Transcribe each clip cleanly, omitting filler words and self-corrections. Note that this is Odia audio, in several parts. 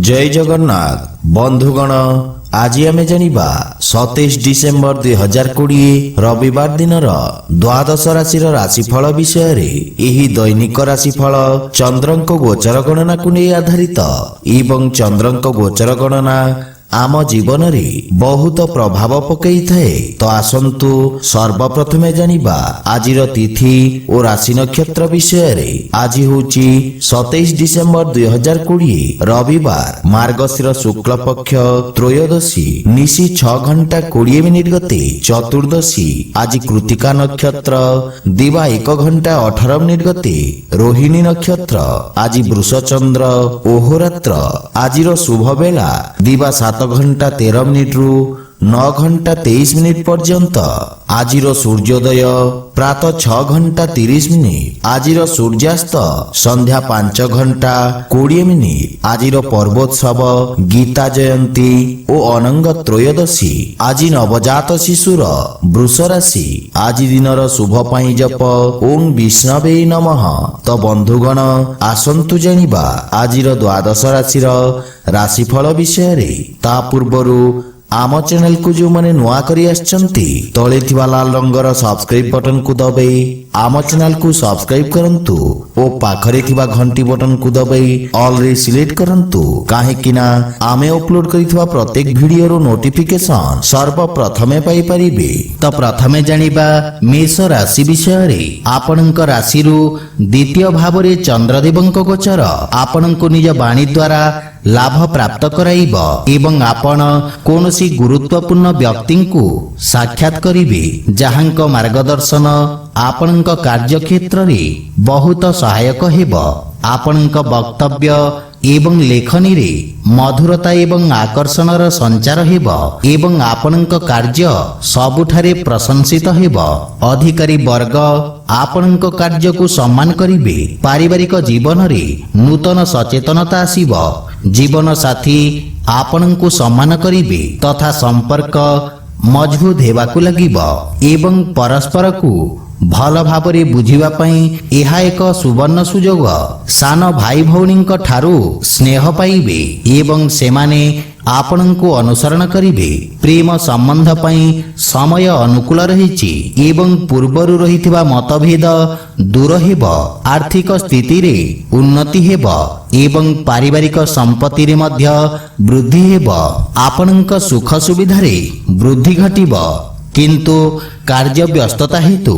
जय जगन्नाथ बंधुगण आज आमे जानिबा 27 डिसेम्बर 2020 रविवार दिन द्वादश राशि राशिफल विषय रे एही दैनिक राशिफल चंद्रंक गोचर गणना को नहीं आधारित एवं चंद्रंक गोचर गणना आम जीवन रे बहुत प्रभाव पकई थाए। तो आसंतु सर्वप्रथमे जानिबा आजिर तिथि और राशि नक्षत्र विषय रे। आज होची 27 डिसेम्बर 2020 रविवार मार्गशीर शुक्ल पक्ष त्रयोदशी निशी 6 घंटा 20 मिनिट गते चतुर्दशी। आज कृतिका नक्षत्र दिवा 1 घंटा 18 मिनिट गते रोहिणी नक्षत्र। आज वृषचंद्र ओहोरात्र। आजिर शुभ बेला दिवा 7 घंटा 13 मिनिट रु 9 घंटा 23 मिनिट पर्यंत। आजिर सूर्योदय प्रातः 6 घंटा 30 मिनिट। आजिर सूर्यास्त संध्या 5 घंटा 20 मिनिट। आजिर पर्वोत्सव गीता जयंती और अनंग त्रयोदशी। आज नवजात शिशुर वृष राशि। आज दिनर शुभ पाई जप ओं विष्णवे नमः। तो बंधुगण आसंतु जानिबा आजिर द्वादश राशि राशिफल विषय रे। ता पूर्वरु आम चैनल को जो माने नुआ करी आछंती तळे थिबा लाल रंगर सब्सक्राइब बटन को दबाई आम चैनल को सब्सक्राइब करंतु ओ पाखरे थिबा घंटी बटन को दबाई ऑल रे सिलेक्ट करंतु काहे किना आमे अपलोड करिथबा प्रत्येक वीडियो रो नोटिफिकेशन सर्वप्रथमे पाई परिबे। तो प्रथमे जानिबा मेष राशि विषय रे। आपनक राशि रु द्वितीय भाव रे चंद्रदेवंक गोचर आपनक निज वाणी द्वारा लाभ प्राप्त कराइब एवं आपण कोनोसी गुरुत्वपूर्ण व्यक्ति को साक्षात करिवे जहांक मार्गदर्शन आपनक कार्य क्षेत्र रे बहुत सहायक हेबो। आपनक वक्तव्य एवं लेखनी रे मधुरता एवं आकर्षणर संचार हेबो एवं आपनक कार्य सबुठारे प्रशंसित हेबो। अधिकारी वर्ग आपनक कार्य को सम्मान करिवे। पारिवारिक जीवन रे नूतन सचेतनता आसीबो। जीवन साथी आपनक सम्मान करिवे तथा संपर्क मजबूत हेबाकु लागिबो एवं परस्पर को भल भावरे बुझिबा पई एहा एक सुवर्ण सुजोग। सान भाई भौणींक ठारू स्नेह पाइबे एवं सेमाने आपनंको अनुसरण करिवे। प्रेम संबंध पई समय अनुकूल रहिछि एवं पूर्वरु रहिथिबा मतभेद दूर हेबो। आर्थिक स्थिति रे उन्नति हेबो एवं पारिवारिक संपत्ति रे मध्य वृद्धि हेबो। आपनंक सुख सुविधा रे वृद्धि घटिबो किंतु कार्य व्यस्तता हेतु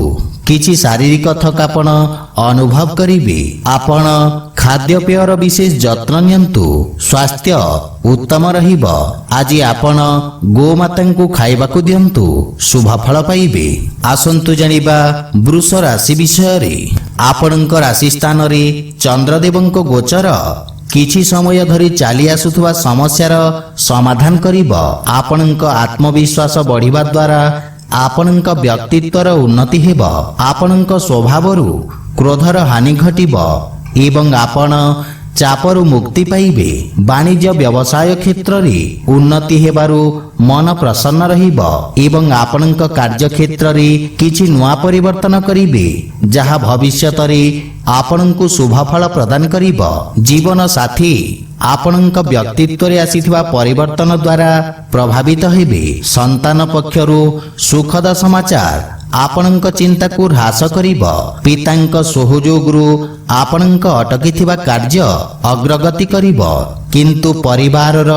किछि शारीरिक थकापन अनुभव करिवे। आपण खाद्य पेयर विशेष जत्न नियंतु स्वास्थ्य उत्तम रहिबो। आज आपण गोमाता को खाइबाकू दियंतु शुभ फल पाइबे। आसंतु जानिबा वृष राशि विषय रे। आपणक राशि स्थान रे चंद्रदेवंक गोचर किछि समय धरि चाली आसुथुवा समस्यार समाधान करिबो। आपणक आत्मविश्वास बढ़िबा द्वारा आपणक व्यक्तित्वर उन्नति हेबो। आपणक स्वभावरु क्रोधर हानि घटिबो एवं आपण चापरु मुक्ति पाइबे। वाणिज्य व्यवसाय क्षेत्र रे उन्नति हेबारु मन प्रसन्न रहिबो एवं आपणक कार्य क्षेत्र रे किछि नुआ परिवर्तन करिवे जहा भविष्यत रे आपणक शुभ फल प्रदान करिबो। जीवन साथी आपणक व्यक्तित्व रे आसीथिबा परिवर्तन द्वारा प्रभावित हेबे। संतान पक्षरु सुखद समाचार आपणक चिंता को ह्रास करिबो। पितांक सहयोगरु आपणक अटकिथिबा कार्य अग्रगति करिबो किंतु परिवारर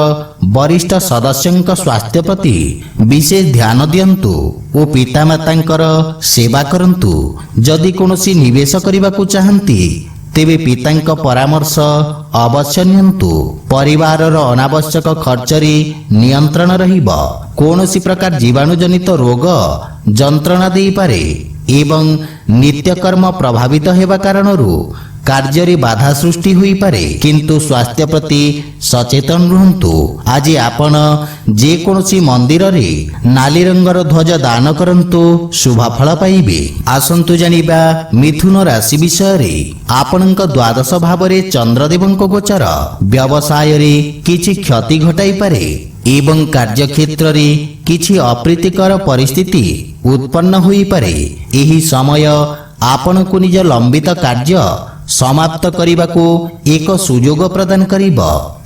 वरिष्ठ सदस्यंक स्वास्थ्य प्रति विशेष ध्यान दियंतु ओ पितामातांकर सेवा करंतु। जदि कोनोसी निवेश करिबाकू चाहंती तेबे पितांक परामर्श अवश्य नियंतु। परिवारर अनावश्यक खर्च रे नियंत्रण रहिबो। कोनोसी प्रकार जीवाणु जनित रोग जंत्रणा देई पारे एवं नित्यकर्म प्रभावित हेबा कारणरू कार्य रे बाधा सृष्टि होई पारे किंतु स्वास्थ्य प्रति सचेतन रहंतु। आज आपण जे कोनोसी मंदिर रे नाली रंगर ध्वज दान करंतु शुभ फल पाइबे। आसंतु जानिबा मिथुन राशि विषय रे। आपणक द्वादश भाव रे चंद्रदेवंक गोचर व्यवसाय रे किछि क्षति घटाई पारे एवं कार्य क्षेत्र रे किछि अप्रीतिकर परिस्थिति उत्पन्न होई पारे। एही समय आपण को निज लंबित कार्य ସମାପ୍ତ କରିବାକୁ ଏକ ସୁଯୋଗ ପ୍ରଦାନ କରିବ।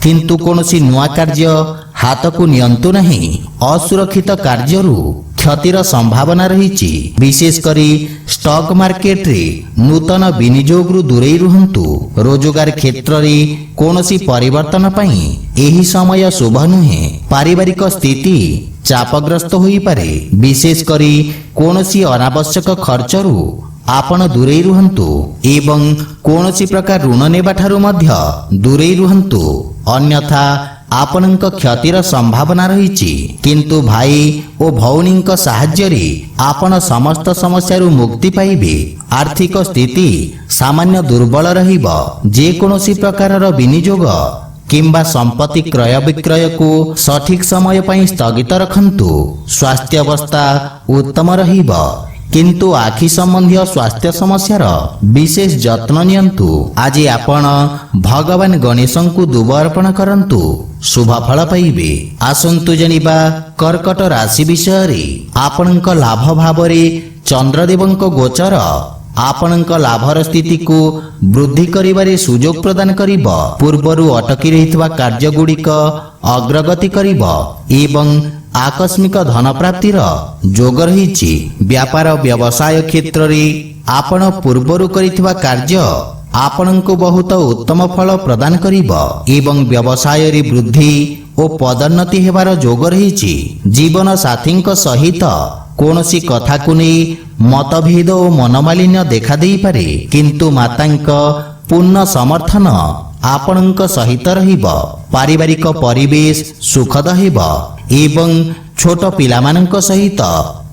କିନ୍ତୁ କୌଣସି ନୂଆ କାର୍ଯ୍ୟ ହାତକୁ ନିଅନ୍ତୁ ନାହିଁ। ଅସୁରକ୍ଷିତ କାର୍ଯ୍ୟରୁ କ୍ଷତିର ସମ୍ଭାବନା ରହିଛି। ବିଶେଷ କରି ଷ୍ଟକ୍ ମାର୍କେଟରେ ନୂତନ ବିନିଯୋଗରୁ ଦୂରେଇ ରୁହନ୍ତୁ। ରୋଜଗାର କ୍ଷେତ୍ରରେ କୌଣସି ପରିବର୍ତ୍ତନ ପାଇଁ ଏହି ସମୟ ଶୁଭ ନୁହେଁ। ପାରିବାରିକ ସ୍ଥିତି ଚାପଗ୍ରସ୍ତ ହୋଇପାରେ। ବିଶେଷ କରି କୌଣସି ଅନାବଶ୍ୟକ ଖର୍ଚ୍ଚରୁ ଆପଣ ଦୂରେଇ ରୁହନ୍ତୁ ଏବଂ କୌଣସି ପ୍ରକାର ଋଣ ନେବାଠାରୁ ମଧ୍ୟ ଦୂରେଇ ରୁହନ୍ତୁ, ଅନ୍ୟଥା ଆପଣଙ୍କ କ୍ଷତିର ସମ୍ଭାବନା ରହିଛି। କିନ୍ତୁ ଭାଇ ଓ ଭଉଣୀଙ୍କ ସାହାଯ୍ୟରେ ଆପଣ ସମସ୍ତ ସମସ୍ୟାରୁ ମୁକ୍ତି ପାଇବେ। ଆର୍ଥିକ ସ୍ଥିତି ସାମାନ୍ୟ ଦୁର୍ବଳ ରହିବ। ଯେକୌଣସି ପ୍ରକାରର ବିନିଯୋଗ କିମ୍ବା ସମ୍ପତ୍ତି କ୍ରୟ ବିକ୍ରୟକୁ ସଠିକ ସମୟ ପାଇଁ ସ୍ଥଗିତ ରଖନ୍ତୁ। ସ୍ୱାସ୍ଥ୍ୟାବସ୍ଥା ଉତ୍ତମ ରହିବ, କିନ୍ତୁ ଆଖି ସମ୍ବନ୍ଧୀୟ ସ୍ୱାସ୍ଥ୍ୟ ସମସ୍ୟାର ବିଶେଷ ଯତ୍ନ ନିଅନ୍ତୁ। ଆଜି ଆପଣ ଭଗବାନ ଗଣେଶଙ୍କୁ ଦୁବ ଅର୍ପଣ କରନ୍ତୁ, ଶୁଭ ଫଳ ପାଇବେ। ଆସନ୍ତୁ ଜାଣିବା କର୍କଟ ରାଶି ବିଷୟରେ। ଆପଣଙ୍କ ଲାଭ ଭାବରେ ଚନ୍ଦ୍ରଦେବଙ୍କ ଗୋଚର ଆପଣଙ୍କ ଲାଭର ସ୍ଥିତିକୁ ବୃଦ୍ଧି କରିବାରେ ସୁଯୋଗ ପ୍ରଦାନ କରିବ। ପୂର୍ବରୁ ଅଟକି ରହିଥିବା କାର୍ଯ୍ୟଗୁଡ଼ିକ ଅଗ୍ରଗତି କରିବ ଏବଂ ଆକସ୍ମିକ ଧନ ପ୍ରାପ୍ତିର ଯୋଗ ରହିଛି। ବ୍ୟାପାର ବ୍ୟବସାୟ କ୍ଷେତ୍ରରେ ଆପଣ ପୂର୍ବରୁ କରିଥିବା କାର୍ଯ୍ୟ ଆପଣଙ୍କୁ ବହୁତ ଉତ୍ତମ ଫଳ ପ୍ରଦାନ କରିବ ଏବଂ ବ୍ୟବସାୟରେ ବୃଦ୍ଧି ଓ ପଦୋନ୍ନତି ହେବାର ଯୋଗ ରହିଛି। ଜୀବନ ସାଥୀଙ୍କ ସହିତ କୌଣସି କଥାକୁ ନେଇ ମତଭେଦ ଓ ମନମାଳିନ୍ୟ ଦେଖାଦେଇପାରେ, କିନ୍ତୁ ମାତାଙ୍କ ପୂର୍ଣ୍ଣ ସମର୍ଥନ ଆପଣଙ୍କ ସହିତ ରହିବ। ପାରିବାରିକ ପରିବେଶ ସୁଖଦ ହେବ ଏବଂ ଛୋଟ ପିଲାମାନଙ୍କ ସହିତ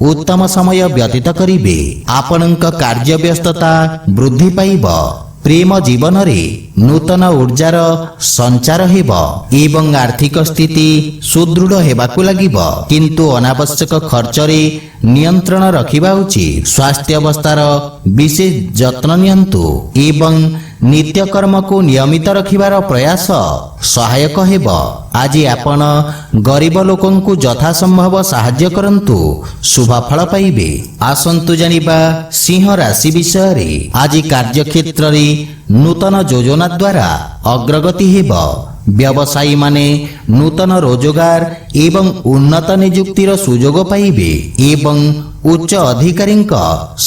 ଉତ୍ତମ ସମୟ ବ୍ୟତୀତ କରିବେ। ଆପଣଙ୍କ କାର୍ଯ୍ୟ ବ୍ୟସ୍ତତା ବୃଦ୍ଧି ପାଇବ। ପ୍ରେମ ଜୀବନରେ ନୂତନ ଉର୍ଜାର ସଞ୍ଚାର ହେବ ଏବଂ ଆର୍ଥିକ ସ୍ଥିତି ସୁଦୃଢ଼ ହେବାକୁ ଲାଗିବ, କିନ୍ତୁ ଅନାବଶ୍ୟକ ଖର୍ଚ୍ଚରେ ନିୟନ୍ତ୍ରଣ ରଖିବା ଉଚିତ। ସ୍ୱାସ୍ଥ୍ୟାବସ୍ଥାର ବିଶେଷ ଯତ୍ନ ନିଅନ୍ତୁ ଏବଂ ନିତ୍ୟକର୍ମକୁ ନିୟମିତ ରଖିବାର ପ୍ରୟାସ ସହାୟକ ହେବ। ଆଜି ଆପଣ ଗରିବ ଲୋକଙ୍କୁ ଯଥାସମ୍ଭବ ସାହାଯ୍ୟ କରନ୍ତୁ, ଶୁଭ ଫଳ ପାଇବେ। ଆସନ୍ତୁ ଜାଣିବା ସିଂହ ରାଶି ବିଷୟରେ। ଆଜି କାର୍ଯ୍ୟକ୍ଷେତ୍ରରେ ନୂତନ ଯୋଜନା ଦ୍ୱାରା ଅଗ୍ରଗତି ହେବ। ବ୍ୟବସାୟୀମାନେ ନୂତନ ରୋଜଗାର ଏବଂ ଉନ୍ନତ ନିଯୁକ୍ତିର ସୁଯୋଗ ପାଇବେ ଏବଂ ଉଚ୍ଚ ଅଧିକାରୀଙ୍କ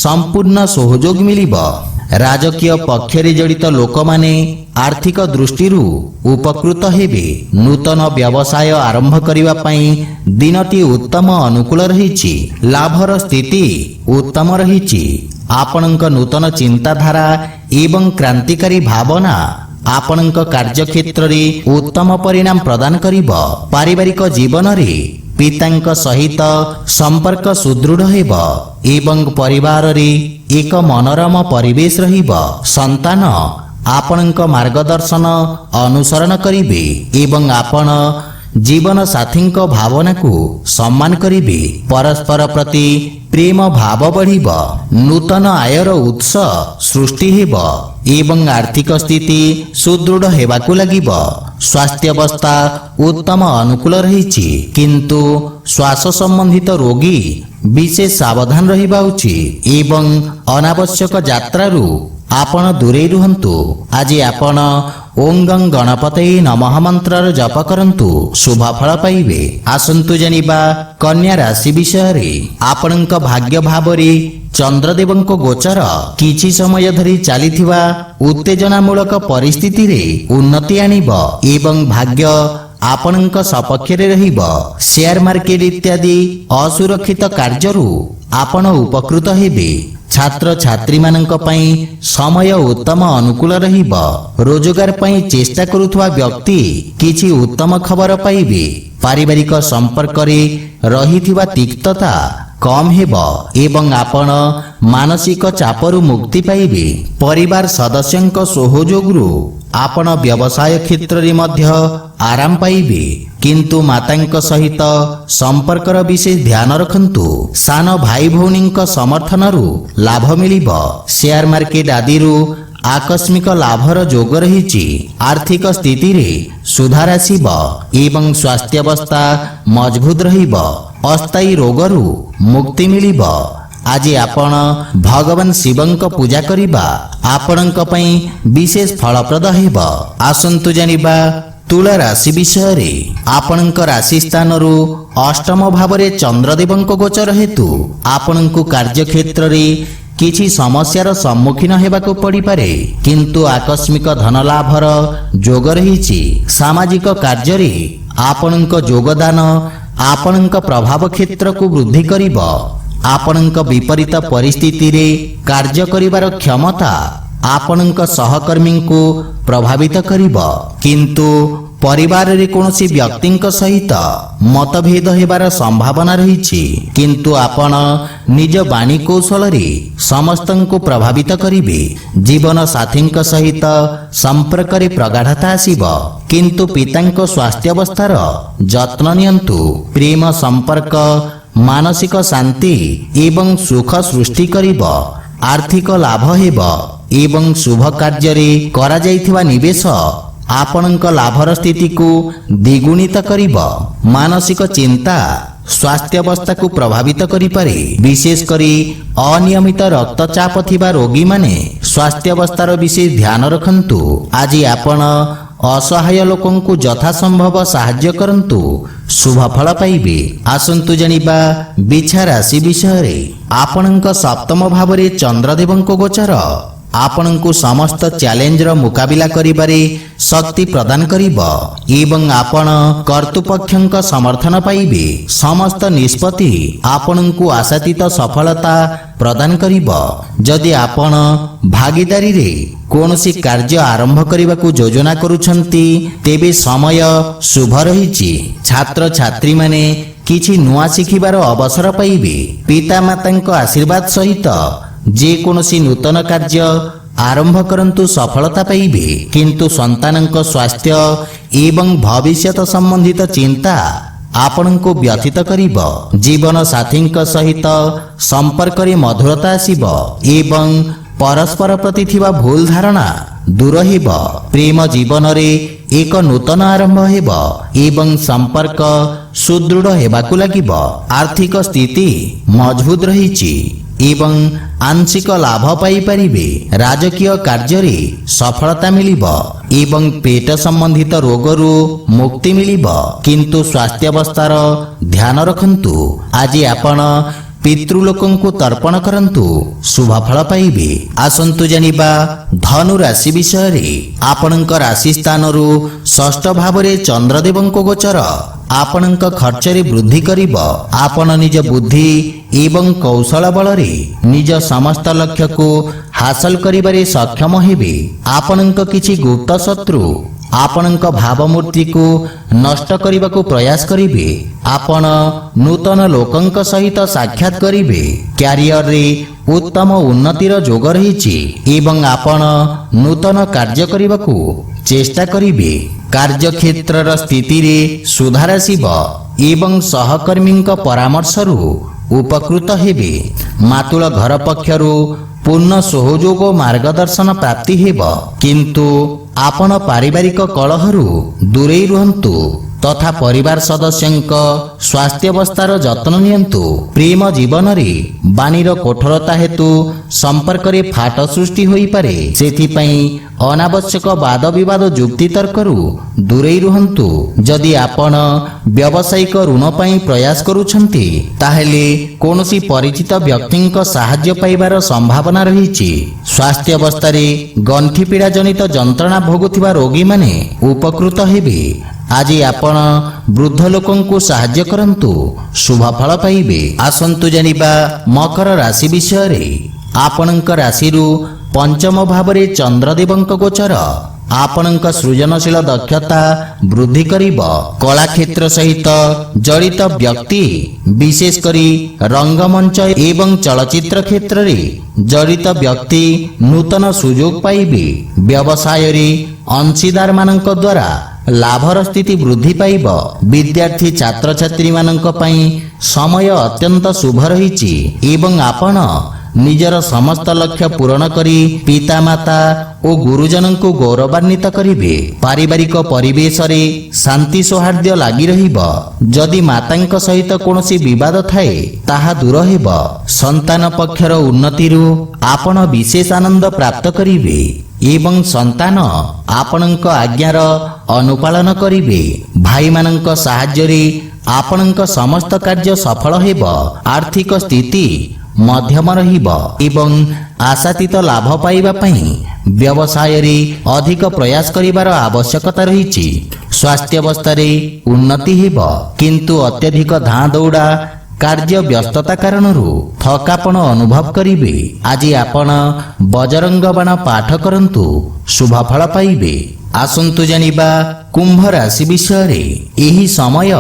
ସମ୍ପୂର୍ଣ୍ଣ ସହଯୋଗ ମିଳିବ। ରାଜକୀୟ ପକ୍ଷରେ ଜଡ଼ିତ ଲୋକମାନେ ଆର୍ଥିକ ଦୃଷ୍ଟିରୁ ଉପକୃତ ହେବେ। ନୂତନ ବ୍ୟବସାୟ ଆରମ୍ଭ କରିବା ପାଇଁ ଦିନଟି ଉତ୍ତମ ଅନୁକୂଳ ରହିଛି। ଲାଭର ସ୍ଥିତି ଉତ୍ତମ ରହିଛି। ଆପଣଙ୍କ ନୂତନ ଚିନ୍ତାଧାରା ଏବଂ କ୍ରାନ୍ତିକାରୀ ଭାବନା ଆପଣଙ୍କ କାର୍ଯ୍ୟକ୍ଷେତ୍ରରେ ଉତ୍ତମ ପରିଣାମ ପ୍ରଦାନ କରିବ। ପାରିବାରିକ ଜୀବନରେ ପିତାଙ୍କ ସହିତ ସମ୍ପର୍କ ସୁଦୃଢ଼ ହେବ ଏବଂ ପରିବାରରେ ଏକ ମନୋରମ ପରିବେଶ ରହିବ। ସନ୍ତାନ ଆପଣଙ୍କ ମାର୍ଗଦର୍ଶନ ଅନୁସରଣ କରିବେ ଏବଂ ଆପଣ ଜୀବନ ସାଥୀଙ୍କ ଭାବନାକୁ ସମ୍ମାନ କରିବେ। ପରସ୍ପର ପ୍ରତି ପ୍ରେମ ଭାବ ବଢ଼ିବ। ନୂତନ ଆୟର ଉତ୍ସ ସୃଷ୍ଟି ହେବ ଏବଂ ଆର୍ଥିକ ସ୍ଥିତି ସୁଦୃଢ଼ ହେବାକୁ ଲାଗିବ। ସ୍ୱାସ୍ଥ୍ୟାବସ୍ଥା ଉତ୍ତମ ଅନୁକୂଳ ରହିଛି, କିନ୍ତୁ ଶ୍ୱାସ ସମ୍ବନ୍ଧିତ ରୋଗୀ ବିଶେଷ ସାବଧାନ ରହିବା ଉଚିତ ଏବଂ ଅନାବଶ୍ୟକ ଯାତ୍ରାରୁ ଆପଣ ଦୂରେଇ ରୁହନ୍ତୁ। ଆଜି ଆପଣ ଓಂ ଗଂ ଗଣପତୟେ ନମଃ ମନ୍ତ୍ରର ଜପ କରନ୍ତୁ, ଶୁଭ ଫଳ ପାଇବେ। ଆସନ୍ତୁ ଜାଣିବା କନ୍ୟା ରାଶି ବିଷୟରେ। ଆପଣଙ୍କ ଭାଗ୍ୟ ଭାବରେ ଚନ୍ଦ୍ରଦେବଙ୍କ ଗୋଚର କିଛି ସମୟ ଧରି ଚାଲିଥିବା ଉତ୍ତେଜନାମୂଳକ ପରିସ୍ଥିତିରେ ଉନ୍ନତି ଆଣିବ ଏବଂ ଭାଗ୍ୟ ଆପଣଙ୍କ ସପକ୍ଷରେ ରହିବ। ସେୟାର ମାର୍କେଟ ଇତ୍ୟାଦି ଅସୁରକ୍ଷିତ କାର୍ଯ୍ୟରୁ ଆପଣ ଉପକୃତ ହେବେ। ଛାତ୍ରଛାତ୍ରୀମାନଙ୍କ ପାଇଁ ସମୟ ଉତ୍ତମ ଅନୁକୂଳ ରହିବ। ରୋଜଗାର ପାଇଁ ଚେଷ୍ଟା କରୁଥିବା ବ୍ୟକ୍ତି କିଛି ଉତ୍ତମ ଖବର ପାଇବେ। ପାରିବାରିକ ସମ୍ପର୍କରେ ରହିଥିବା ତିକ୍ତତା କମ୍ ହେବ ଏବଂ ଆପଣ ମାନସିକ ଚାପରୁ ମୁକ୍ତି ପାଇବେ। ପରିବାର ସଦସ୍ୟଙ୍କ ସହଯୋଗରୁ ଆପଣ ବ୍ୟବସାୟ କ୍ଷେତ୍ରରେ ମଧ୍ୟ ଆରାମ ପାଇବେ, କିନ୍ତୁ ମାତାଙ୍କ ସହିତ ସମ୍ପର୍କର ବିଶେଷ ଧ୍ୟାନ ରଖନ୍ତୁ। ସାନ ଭାଇ ଭଉଣୀଙ୍କ ସମର୍ଥନରୁ ଲାଭ ମିଳିବ। ସେୟାର ମାର୍କେଟ ଆଦିରୁ ଆକସ୍ମିକ ଲାଭର ଯୋଗ ରହିଛି। ଆର୍ଥିକ ସ୍ଥିତିରେ ସୁଧାର ଆସିବ ଏବଂ ସ୍ୱାସ୍ଥ୍ୟାବସ୍ଥା ମଜବୁତ ରହିବ। ଅସ୍ଥାୟୀ ରୋଗରୁ ମୁକ୍ତି ମିଳିବ। ଆଜି ଆପଣ ଭଗବାନ ଶିବଙ୍କ ପୂଜା କରିବା ଆପଣଙ୍କ ପାଇଁ ବିଶେଷ ଫଳପ୍ରଦ ହେବ। ଆସନ୍ତୁ ଜାଣିବା ତୁଳା ରାଶି ବିଷୟରେ। ଆପଣଙ୍କ ରାଶି ସ୍ଥାନରୁ ଅଷ୍ଟମ ଭାବରେ ଚନ୍ଦ୍ରଦେବଙ୍କ ଗୋଚର ହେତୁ ଆପଣଙ୍କୁ କାର୍ଯ୍ୟକ୍ଷେତ୍ରରେ କିଛି ସମସ୍ୟାର ସମ୍ମୁଖୀନ ହେବାକୁ ପଡ଼ିପାରେ, କିନ୍ତୁ ଆକସ୍ମିକ ଧନଲାଭର ଯୋଗ ରହିଛି। ସାମାଜିକ କାର୍ଯ୍ୟରେ ଆପଣଙ୍କ ଯୋଗଦାନ ଆପଣଙ୍କ ପ୍ରଭାବ କ୍ଷେତ୍ରକୁ ବୃଦ୍ଧି କରିବ। ଆପଣଙ୍କ ବିପରୀତ ପରିସ୍ଥିତିରେ କାର୍ଯ୍ୟ କରିବାର କ୍ଷମତା ଆପଣଙ୍କ ସହକର୍ମୀଙ୍କୁ ପ୍ରଭାବିତ କରିବ, କିନ୍ତୁ ପରିବାରରେ କୌଣସି ବ୍ୟକ୍ତିଙ୍କ ସହିତ ମତଭେଦ ହେବାର ସମ୍ଭାବନା ରହିଛି, କିନ୍ତୁ ଆପଣ ନିଜ ବାଣୀ କୌଶଳରେ ସମସ୍ତଙ୍କୁ ପ୍ରଭାବିତ କରିବେ। ଜୀବନ ସାଥୀଙ୍କ ସହିତ ସମ୍ପର୍କରେ ପ୍ରଗାଢ଼ତା ଆସିବ, କିନ୍ତୁ ପିତାଙ୍କ ସ୍ୱାସ୍ଥ୍ୟାବସ୍ଥାର ଯତ୍ନ ନିଅନ୍ତୁ। ପ୍ରେମ ସମ୍ପର୍କ ମାନସିକ ଶାନ୍ତି ଏବଂ ସୁଖ ସୃଷ୍ଟି କରିବ। ଆର୍ଥିକ ଲାଭ ହେବ ଏବଂ ଶୁଭ କାର୍ଯ୍ୟରେ କରାଯାଇଥିବା ନିବେଶ ଆପଣଙ୍କ ଲାଭର ସ୍ଥିତିକୁ ଦ୍ୱିଗୁଣିତ କରିବ। ମାନସିକ ଚିନ୍ତା ସ୍ୱାସ୍ଥ୍ୟାବସ୍ଥାକୁ ପ୍ରଭାବିତ କରିପାରେ, ବିଶେଷ କରି ଅନିୟମିତ ରକ୍ତଚାପ ଥିବା ରୋଗୀମାନେ ସ୍ୱାସ୍ଥ୍ୟାବସ୍ଥାର ବିଶେଷ ଧ୍ୟାନ ରଖନ୍ତୁ। ଆଜି ଆପଣ ଅସହାୟ ଲୋକଙ୍କୁ ଯଥାସମ୍ଭବ ସାହାଯ୍ୟ କରନ୍ତୁ, ଶୁଭ ଫଳ ପାଇବେ। ଆସନ୍ତୁ ଜାଣିବା ବିଛା ରାଶି ବିଷୟରେ। ଆପଣଙ୍କ ସପ୍ତମ ଭାବରେ ଚନ୍ଦ୍ରଦେବଙ୍କ ଗୋଚର ଆପଣଙ୍କୁ ସମସ୍ତ ଚ୍ୟାଲେଞ୍ଜର ମୁକାବିଲା କରିବାରେ ଶକ୍ତି ପ୍ରଦାନ କରିବ ଏବଂ ଆପଣ କର୍ତ୍ତୃପକ୍ଷଙ୍କ ସମର୍ଥନ ପାଇବେ। ସମସ୍ତ ନିଷ୍ପତ୍ତି ଆପଣଙ୍କୁ ଆଶାତୀତ ସଫଳତା ପ୍ରଦାନ କରିବ। ଯଦି ଆପଣ ଭାଗିଦାରୀରେ କୌଣସି କାର୍ଯ୍ୟ ଆରମ୍ଭ କରିବାକୁ ଯୋଜନା କରୁଛନ୍ତି, ତେବେ ସମୟ ଶୁଭ ରହିଛି। ଛାତ୍ରଛାତ୍ରୀମାନେ କିଛି ନୂଆ ଶିଖିବାର ଅବସର ପାଇବେ। ପିତାମାତାଙ୍କ ଆଶୀର୍ବାଦ ସହିତ ଯେକୌଣସି ନୂତନ କାର୍ଯ୍ୟ ଆରମ୍ଭ କରନ୍ତୁ, ସଫଳତା ପାଇବେ, କିନ୍ତୁ ସନ୍ତାନଙ୍କ ସ୍ୱାସ୍ଥ୍ୟ ଏବଂ ଭବିଷ୍ୟତ ସମ୍ବନ୍ଧିତ ଚିନ୍ତା ଆପଣଙ୍କୁ ବ୍ୟଥିତ କରିବ। ଜୀବନ ସାଥୀଙ୍କ ସହିତ ସମ୍ପର୍କରେ ମଧୁରତା ଆସିବ ଏବଂ ପରସ୍ପର ପ୍ରତି ଥିବା ଭୁଲ ଧାରଣା ଦୂର ହେବ। ପ୍ରେମ ଜୀବନରେ ଏକ ନୂତନ ଆରମ୍ଭ ହେବ ଏବଂ ସମ୍ପର୍କ ସୁଦୃଢ଼ ହେବାକୁ ଲାଗିବ। ଆର୍ଥିକ ସ୍ଥିତି ମଜବୁତ ରହିଛି ଏବଂ ଆଂଶିକ ଲାଭ ପାଇପାରିବେ। ରାଜକୀୟ କାର୍ଯ୍ୟରେ ସଫଳତା ମିଳିବ ଏବଂ ପେଟ ସମ୍ବନ୍ଧିତ ରୋଗରୁ ମୁକ୍ତି ମିଳିବ, କିନ୍ତୁ ସ୍ୱାସ୍ଥ୍ୟାବସ୍ଥାର ଧ୍ୟାନ ରଖନ୍ତୁ। ଆଜି ଆପଣ ପିତୃଲୋକଙ୍କୁ ତର୍ପଣ କରନ୍ତୁ, ଶୁଭ ଫଳ ପାଇବେ। ଆସନ୍ତୁ ଜାଣିବା ଧନୁ ରାଶି ବିଷୟରେ। ଆପଣଙ୍କ ରାଶି ସ୍ଥାନରୁ ଷଷ୍ଠ ଭାବରେ ଚନ୍ଦ୍ରଦେବଙ୍କ ଗୋଚର ଆପଣଙ୍କ ଖର୍ଚ୍ଚରେ ବୃଦ୍ଧି କରିବ। ଆପଣ ନିଜ ବୁଦ୍ଧି ଏବଂ କୌଶଳ ବଳରେ ନିଜ ସମସ୍ତ ଲକ୍ଷ୍ୟକୁ ହାସଲ କରିବାରେ ସକ୍ଷମ ହେବେ। ଆପଣଙ୍କ କିଛି ଗୁପ୍ତ ଶତ୍ରୁ ଆପଣଙ୍କ ଭାବମୂର୍ତ୍ତିକୁ ନଷ୍ଟ କରିବାକୁ ପ୍ରୟାସ କରିବେ। ଆପଣ ନୂତନ ଲୋକଙ୍କ ସହିତ ସାକ୍ଷାତ କରିବେ। କ୍ୟାରିୟରରେ ଉତ୍ତମ ଉନ୍ନତିର ଯୋଗ ରହିଛି ଏବଂ ଆପଣ ନୂତନ କାର୍ଯ୍ୟ କରିବାକୁ ଚେଷ୍ଟା କରିବେ। କାର୍ଯ୍ୟକ୍ଷେତ୍ରର ସ୍ଥିତିରେ ସୁଧାର ଆସିବ ଏବଂ ସହକର୍ମୀଙ୍କ ପରାମର୍ଶରୁ ଉପକୃତ ହେବେ। ମାତୃଳ ଘର ପକ୍ଷରୁ ପୂର୍ଣ୍ଣ ସହଯୋଗ ଓ ମାର୍ଗଦର୍ଶନ ପ୍ରାପ୍ତି ହେବ, କିନ୍ତୁ ଆପଣ ପାରିବାରିକ କଳହରୁ ଦୂରେଇ ରୁହନ୍ତୁ ତଥା ପରିବାର ସଦସ୍ୟଙ୍କ ସ୍ୱାସ୍ଥ୍ୟାବସ୍ଥାର ଯତ୍ନ ନିଅନ୍ତୁ। ପ୍ରେମ ଜୀବନରେ ବାଣୀର କଠୋରତା ହେତୁ ସମ୍ପର୍କରେ ଫାଟ ସୃଷ୍ଟି ହୋଇପାରେ, ସେଥିପାଇଁ ଅନାବଶ୍ୟକ ବାଦ ବିବାଦ ଯୁକ୍ତିତର୍କରୁ ଦୂରେଇ ରୁହନ୍ତୁ। ଯଦି ଆପଣ ବ୍ୟବସାୟିକ ଋଣ ପାଇଁ ପ୍ରୟାସ କରୁଛନ୍ତି, ତାହେଲେ କୌଣସି ପରିଚିତ ବ୍ୟକ୍ତିଙ୍କ ସାହାଯ୍ୟ ପାଇବାର ସମ୍ଭାବନା ରହିଛି। ସ୍ୱାସ୍ଥ୍ୟାବସ୍ଥାରେ ଗଣ୍ଠି ପୀଡ଼ା ଜନିତ ଯନ୍ତ୍ରଣା ଭୋଗୁଥିବା ରୋଗୀମାନେ ଉପକୃତ ହେବେ। ଆଜି ଆପଣ ବୃଦ୍ଧ ଲୋକଙ୍କୁ ସାହାଯ୍ୟ କରନ୍ତୁ, ଶୁଭ ଫଳ ପାଇବେ। ଆସନ୍ତୁ ଜାଣିବା ମକର ରାଶି ବିଷୟରେ। ଆପଣଙ୍କ ରାଶିରୁ ପଞ୍ଚମ ଭାବରେ ଚନ୍ଦ୍ରଦେବଙ୍କ ଗୋଚର ଆପଣଙ୍କ ସୃଜନଶୀଳ ଦକ୍ଷତା ବୃଦ୍ଧି କରିବ। କଳାକ୍ଷେତ୍ର ସହିତ ଜଡ଼ିତ ବ୍ୟକ୍ତି, ବିଶେଷ କରି ରଙ୍ଗମଞ୍ଚ ଏବଂ ଚଳଚ୍ଚିତ୍ର କ୍ଷେତ୍ରରେ ଜଡ଼ିତ ବ୍ୟକ୍ତି ନୂତନ ସୁଯୋଗ ପାଇବେ। ବ୍ୟବସାୟରେ ଅଂଶୀଦାରମାନଙ୍କ ଦ୍ୱାରା ଲାଭର ସ୍ଥିତି ବୃଦ୍ଧି ପାଇବ। ବିଦ୍ୟାର୍ଥୀ ଛାତ୍ରଛାତ୍ରୀମାନଙ୍କ ପାଇଁ ସମୟ ଅତ୍ୟନ୍ତ ଶୁଭ ରହିଛି ଏବଂ ଆପଣ ନିଜର ସମସ୍ତ ଲକ୍ଷ୍ୟ ପୂରଣ କରି ପିତାମାତା ଓ ଗୁରୁଜନଙ୍କୁ ଗୌରବାନ୍ୱିତ କରିବେ। ପାରିବାରିକ ପରିବେଶରେ ଶାନ୍ତି ସୌହାର୍ଦ୍ଦ୍ୟ ଲାଗି ରହିବ। ଯଦି ମାତାଙ୍କ ସହିତ କୌଣସି ବିବାଦ ଥାଏ ତାହା ଦୂର ହେବ। ସନ୍ତାନ ପକ୍ଷର ଉନ୍ନତିରୁ ଆପଣ ବିଶେଷ ଆନନ୍ଦ ପ୍ରାପ୍ତ କରିବେ ଏବଂ ସନ୍ତାନ ଆପଣଙ୍କ ଆଜ୍ଞାର ଅନୁପାଳନ କରିବେ। ଭାଇମାନଙ୍କ ସାହାଯ୍ୟରେ ଆପଣଙ୍କ ସମସ୍ତ କାର୍ଯ୍ୟ ସଫଳ ହେବ। ଆର୍ଥିକ ସ୍ଥିତି ମଧ୍ୟମ ରହିବ ଏବଂ ଆଶାତୀତ ଲାଭ ପାଇବା ପାଇଁ ବ୍ୟବସାୟରେ ଅଧିକ ପ୍ରୟାସ କରିବାର ଆବଶ୍ୟକତା ରହିଛି। ସ୍ୱାସ୍ଥ୍ୟାବସ୍ଥାରେ ଉନ୍ନତି ହେବ, କିନ୍ତୁ ଅତ୍ୟଧିକ ଧାଁ ଦୌଡ଼ା କାର୍ଯ୍ୟ ବ୍ୟସ୍ତତା କାରଣରୁ ଥକାପଣ ଅନୁଭବ କରିବେ। ଆଜି ଆପଣ ବଜରଙ୍ଗ ବାଣ ପାଠ କରନ୍ତୁ, ଶୁଭ ଫଳ ପାଇବେ। ଆସନ୍ତୁ ଜାଣିବା କୁମ୍ଭ ରାଶି ବିଷୟରେ। ଏହି ସମୟ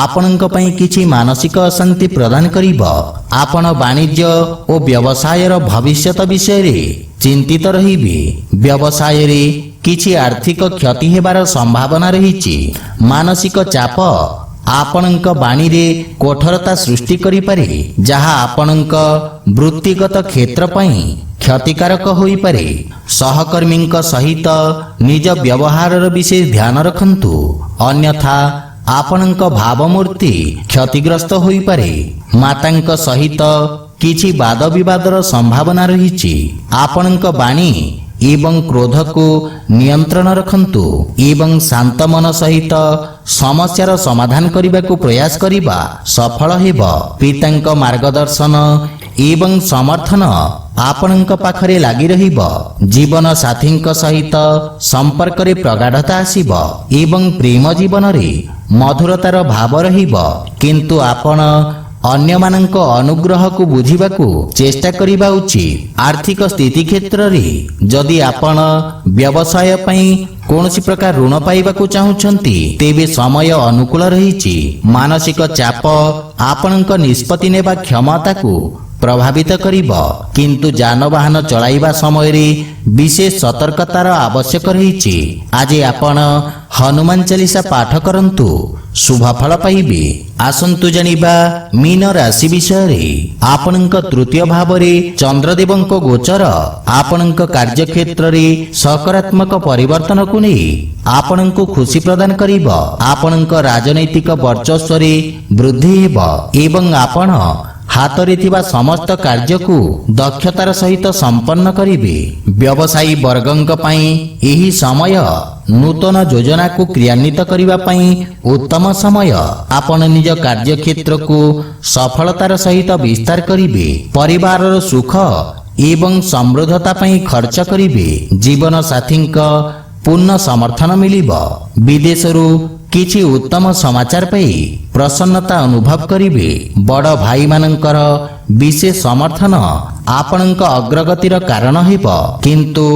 ଆପଣଙ୍କ ପାଇଁ କିଛି ମାନସିକ ଅଶାନ୍ତି ପ୍ରଦାନ କରିବ। ଆପଣ ବାଣିଜ୍ୟ ଓ ବ୍ୟବସାୟର ଭବିଷ୍ୟତ ବିଷୟରେ ଚିନ୍ତିତ ରହିବେ। ବ୍ୟବସାୟରେ କିଛି ଆର୍ଥିକ କ୍ଷତି ହେବାର ସମ୍ଭାବନା ରହିଛି। ମାନସିକ ଚାପ ଆପଣଙ୍କ ବାଣୀରେ କଠୋରତା ସୃଷ୍ଟି କରିପାରେ, ଯାହା ଆପଣଙ୍କ ବୃତ୍ତିଗତ କ୍ଷେତ୍ର ପାଇଁ କ୍ଷତିକାରକ ହୋଇପାରେ। ସହକର୍ମୀଙ୍କ ସହିତ ନିଜ ବ୍ୟବହାରର ବିଶେଷ ଧ୍ୟାନ ରଖନ୍ତୁ, ଅନ୍ୟଥା ଆପଣଙ୍କ ଭାବମୂର୍ତ୍ତି କ୍ଷତିଗ୍ରସ୍ତ ହୋଇପାରେ। ମାତାଙ୍କ ସହିତ କିଛି ବାଦ ବିବାଦର ସମ୍ଭାବନା ରହିଛି। ଆପଣଙ୍କ ବାଣୀ ଏବଂ କ୍ରୋଧକୁ ନିୟନ୍ତ୍ରଣ ରଖନ୍ତୁ ଏବଂ ଶାନ୍ତ ମନ ସହିତ ସମସ୍ୟାର ସମାଧାନ କରିବାକୁ ପ୍ରୟାସ କରିବା ସଫଳ ହେବ। ପିତାଙ୍କ ମାର୍ଗଦର୍ଶନ ଏବଂ ସମର୍ଥନ ଆପଣଙ୍କ ପାଖରେ ଲାଗି ରହିବ। ଜୀବନ ସାଥୀଙ୍କ ସହିତ ସମ୍ପର୍କରେ ପ୍ରଗାଢ଼ତା ଆସିବ ଏବଂ ପ୍ରେମ ଜୀବନରେ ମଧୁରତାର ଭାବ ରହିବ, କିନ୍ତୁ ଆପଣ ଅନ୍ୟମାନଙ୍କ ଅନୁଗ୍ରହକୁ ବୁଝିବାକୁ ଚେଷ୍ଟା କରିବା ଉଚିତ। ଆର୍ଥିକ ସ୍ଥିତି କ୍ଷେତ୍ରରେ ଯଦି ଆପଣ ବ୍ୟବସାୟ ପାଇଁ କୌଣସି ପ୍ରକାର ଋଣ ପାଇବାକୁ ଚାହୁଁଛନ୍ତି ତେବେ ସମୟ ଅନୁକୂଳ ରହିଛି। ମାନସିକ ଚାପ ଆପଣଙ୍କ ନିଷ୍ପତ୍ତି ନେବା କ୍ଷମତାକୁ ପ୍ରଭାବିତ କରିବ, କିନ୍ତୁ ଯାନବାହନ ଚଳାଇବା ସମୟରେ ବିଶେଷ ସତର୍କତାର ଆବଶ୍ୟକ ରହିଛି। ଆଜି ଆପଣ ହନୁମାନ ଚାଳିଶା ପାଠ କରନ୍ତୁ, ଶୁଭ ଫଳ ପାଇବେ। ଆସନ୍ତୁ ଜାଣିବା ମୀନ ରାଶି ବିଷୟରେ। ଆପଣଙ୍କ ତୃତୀୟ ଭାବରେ ଚନ୍ଦ୍ରଦେବଙ୍କ ଗୋଚର ଆପଣଙ୍କ କାର୍ଯ୍ୟକ୍ଷେତ୍ରରେ ସକାରାତ୍ମକ ପରିବର୍ତ୍ତନକୁ ନେଇ ଆପଣଙ୍କୁ ଖୁସି ପ୍ରଦାନ କରିବ। ଆପଣଙ୍କ ରାଜନୈତିକ ବର୍ଚସ୍ୱରେ ବୃଦ୍ଧି ହେବ ଏବଂ ଆପଣ ହାତରେ ଥିବା ସମସ୍ତ କାର୍ଯ୍ୟକୁ ଦକ୍ଷତାର ସହିତ ସମ୍ପନ୍ନ କରିବେ। ବ୍ୟବସାୟୀ ବର୍ଗଙ୍କ ପାଇଁ ଏହି ସମୟ ନୂତନ ଯୋଜନାକୁ କ୍ରିୟାନ୍ୱିତ କରିବା ପାଇଁ ଉତ୍ତମ ସମୟ। ଆପଣ ନିଜ କାର୍ଯ୍ୟକ୍ଷେତ୍ରକୁ ସଫଳତାର ସହିତ ବିସ୍ତାର କରିବେ। ପରିବାରର ସୁଖ ଏବଂ ସମୃଦ୍ଧତା ପାଇଁ ଖର୍ଚ୍ଚ କରିବେ। ଜୀବନ ସାଥୀଙ୍କ ପୂର୍ଣ୍ଣ ସମର୍ଥନ ମିଳିବ। ବିଦେଶରୁ କିଛି ଉତ୍ତମ ସମାଚାର ପାଇ ପ୍ରସନ୍ନତା ଅନୁଭବ କରିବେ। ବଡ଼ ଭାଇମାନଙ୍କର ବିଶେଷ ସମର୍ଥନ ଆପଣଙ୍କ ଅଗ୍ରଗତିର କାରଣ ହେବ, କିନ୍ତୁ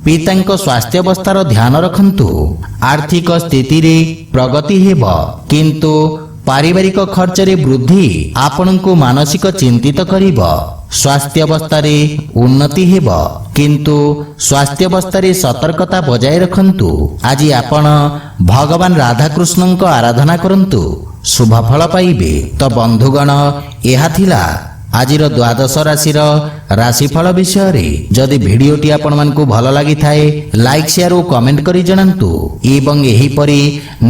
ପିତାଙ୍କ ସ୍ୱାସ୍ଥ୍ୟାବସ୍ଥାର ଧ୍ୟାନ ରଖନ୍ତୁ। ଆର୍ଥିକ ସ୍ଥିତିରେ ପ୍ରଗତି ହେବ, କିନ୍ତୁ ପାରିବାରିକ ଖର୍ଚ୍ଚରେ ବୃଦ୍ଧି ଆପଣଙ୍କୁ ମାନସିକ ଚିନ୍ତିତ କରିବ। ସ୍ୱାସ୍ଥ୍ୟାବସ୍ଥାରେ ଉନ୍ନତି ହେବ, କିନ୍ତୁ ସ୍ୱାସ୍ଥ୍ୟାବସ୍ଥାରେ ସତର୍କତା ବଜାୟ ରଖନ୍ତୁ। ଆଜି ଆପଣ ଭଗବାନ ରାଧାକୃଷ୍ଣଙ୍କ ଆରାଧନା କରନ୍ତୁ, ଶୁଭ ଫଳ ପାଇବେ। ତ ବନ୍ଧୁଗଣ, ଏହା ଥିଲା ଆଜିର ଦ୍ୱାଦଶ ରାଶିର ରାଶିଫଳ ବିଷୟରେ। ଯଦି ଭିଡ଼ିଓଟି ଆପଣମାନଙ୍କୁ ଭଲ ଲାଗିଥାଏ ଲାଇକ୍, ସେୟାର ଓ କମେଣ୍ଟ କରି ଜଣାନ୍ତୁ ଏବଂ ଏହିପରି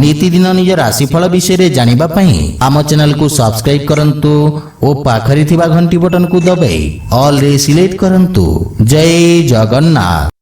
ନୀତିଦିନ ନିଜ ରାଶିଫଳ ବିଷୟରେ ଜାଣିବା ପାଇଁ ଆମ ଚ୍ୟାନେଲକୁ ସବସ୍କ୍ରାଇବ କରନ୍ତୁ ଓ ପାଖରେ ଥିବା ଘଣ୍ଟି ବଟନକୁ ଦବାଇ ଅଲରେ ସିଲେକ୍ଟ କରନ୍ତୁ। ଜୟ ଜଗନ୍ନାଥ।